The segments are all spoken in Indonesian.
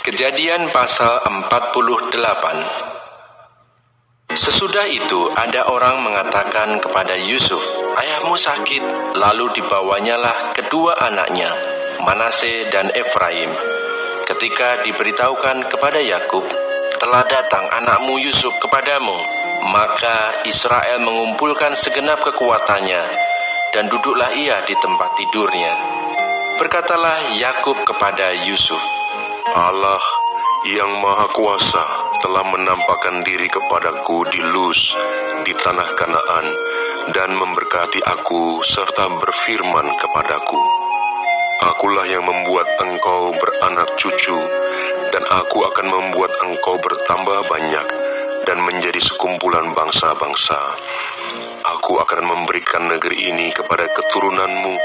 Kejadian pasal 48. Sesudah itu ada orang mengatakan kepada Yusuf, "Ayahmu sakit." Lalu dibawanyalah kedua anaknya, Manasye dan Efraim. Ketika diberitahukan kepada Yakub, "Telah datang anakmu Yusuf kepadamu," maka Israel mengumpulkan segenap kekuatannya, dan duduklah ia di tempat tidurnya. Berkatalah Yakub kepada Yusuf, "Allah yang Maha Kuasa telah menampakkan diri kepadaku di Luz, di tanah Kanaan, dan memberkati aku serta berfirman kepadaku, 'Akulah yang membuat engkau beranak cucu, dan aku akan membuat engkau bertambah banyak dan menjadi sekumpulan bangsa-bangsa. Aku akan memberikan negeri ini kepada keturunanmu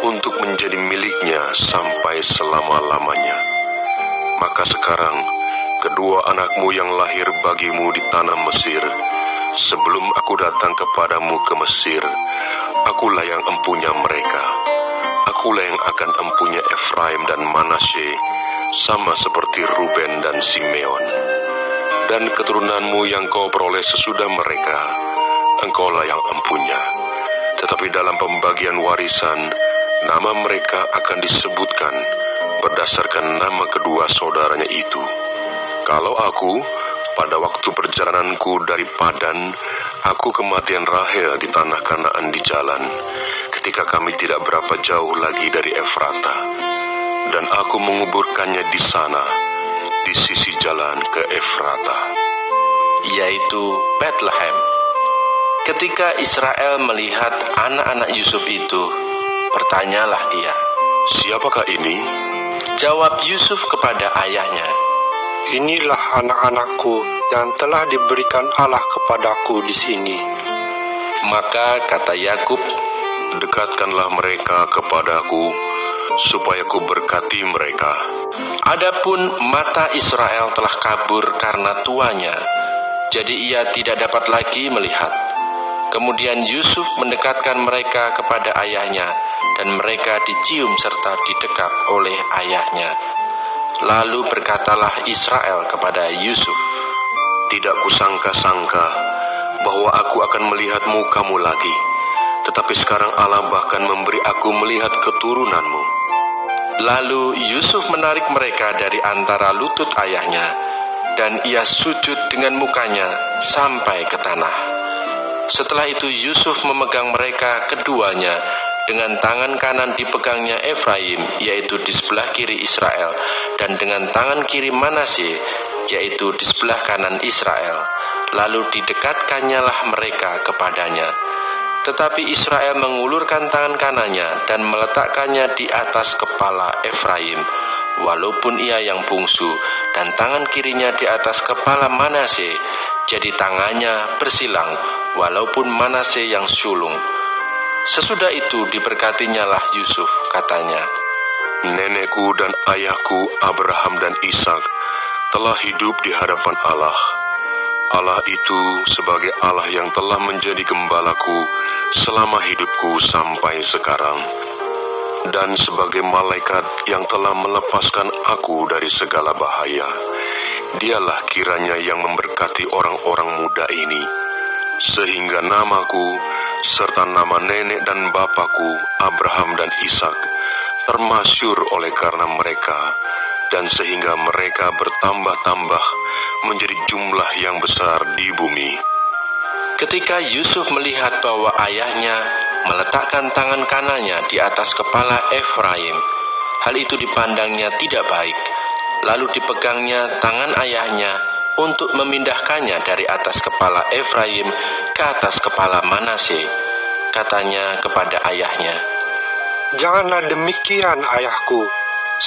untuk menjadi miliknya sampai selama-lamanya.' Maka sekarang, kedua anakmu yang lahir bagimu di tanah Mesir, sebelum aku datang kepadamu ke Mesir, akulah yang empunya mereka. Akulah yang akan empunya Efraim dan Manasye, sama seperti Ruben dan Simeon. Dan keturunanmu yang kau peroleh sesudah mereka, engkaulah yang empunya. Tetapi dalam pembagian warisan, nama mereka akan disebutkan berdasarkan nama kedua saudaranya itu. Kalau aku, pada waktu perjalananku dari Padan, aku kematian Rahel di tanah Kanaan di jalan, ketika kami tidak berapa jauh lagi dari Efrata, dan aku menguburkannya di sana, di sisi jalan ke Efrata," yaitu Bethlehem. Ketika Israel melihat anak-anak Yusuf itu, bertanyalah dia, "Siapakah ini?" Jawab Yusuf kepada ayahnya, "Inilah anak-anakku yang telah diberikan Allah kepadaku di sini." Maka kata Yakub, "Dekatkanlah mereka kepadaku, supaya ku berkati mereka." Adapun mata Israel telah kabur karena tuanya, jadi ia tidak dapat lagi melihat. Kemudian Yusuf mendekatkan mereka kepada ayahnya, dan mereka dicium serta didekap oleh ayahnya. Lalu berkatalah Israel kepada Yusuf, "Tidak kusangka-sangka bahwa aku akan melihat mukamu lagi, tetapi sekarang Allah bahkan memberi aku melihat keturunanmu." Lalu Yusuf menarik mereka dari antara lutut ayahnya, dan ia sujud dengan mukanya sampai ke tanah. Setelah itu Yusuf memegang mereka keduanya, dengan tangan kanan dipegangnya Efraim, yaitu di sebelah kiri Israel, dan dengan tangan kiri Manasye, yaitu di sebelah kanan Israel. Lalu didekatkannya lah mereka kepadanya. Tetapi Israel mengulurkan tangan kanannya dan meletakkannya di atas kepala Efraim, walaupun ia yang bungsu, dan tangan kirinya di atas kepala Manasye, jadi tangannya bersilang, walaupun Manasye yang sulung. Sesudah itu diberkatinya lah Yusuf, katanya, "Nenekku dan ayahku Abraham dan Ishak telah hidup di hadapan Allah. Allah itu sebagai Allah yang telah menjadi gembalaku selama hidupku sampai sekarang, dan sebagai malaikat yang telah melepaskan aku dari segala bahaya. Dialah kiranya yang memberkati orang-orang muda ini, sehingga namaku serta nama nenek dan bapakku Abraham dan Ishak termasyur oleh karena mereka, dan sehingga mereka bertambah-tambah menjadi jumlah yang besar di bumi." Ketika Yusuf melihat bahwa ayahnya meletakkan tangan kanannya di atas kepala Efraim, hal itu dipandangnya tidak baik. Lalu dipegangnya tangan ayahnya untuk memindahkannya dari atas kepala Efraim ke atas kepala Manasye. Katanya kepada ayahnya, "Janganlah demikian, ayahku,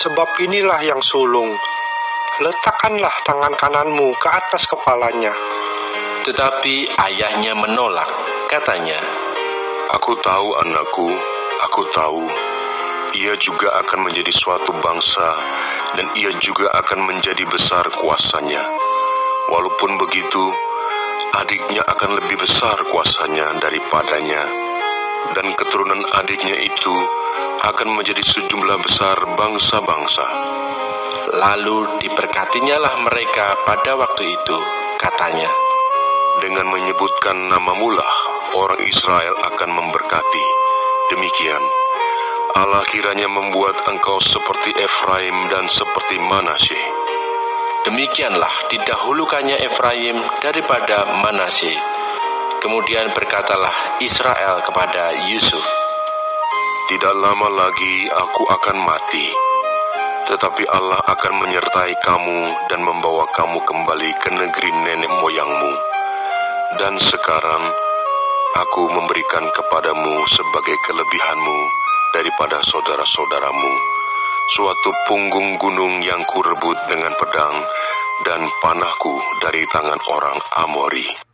sebab inilah yang sulung. Letakkanlah tangan kananmu ke atas kepalanya." Tetapi ayahnya menolak, katanya, "Aku tahu anakku, aku tahu. Ia juga akan menjadi suatu bangsa, dan ia juga akan menjadi besar kuasanya. Walaupun begitu, adiknya akan lebih besar kuasanya daripadanya, dan keturunan adiknya itu akan menjadi sejumlah besar bangsa-bangsa." Lalu diberkatinyalah mereka pada waktu itu, katanya, Dengan menyebutkan namamu lah, orang Israel akan memberkati. Demikian, Allah kiranya membuat engkau seperti Efraim dan seperti Manasye. Demikianlah didahulukannya Efraim daripada Manasye. Kemudian berkatalah Israel kepada Yusuf, Tidak lama lagi aku akan mati, tetapi Allah akan menyertai kamu dan membawa kamu kembali ke negeri nenek moyangmu. Dan sekarang aku memberikan kepadamu sebagai kelebihanmu daripada saudara-saudaramu, suatu punggung gunung yang kurebut dengan pedang dan panahku dari tangan orang Amori.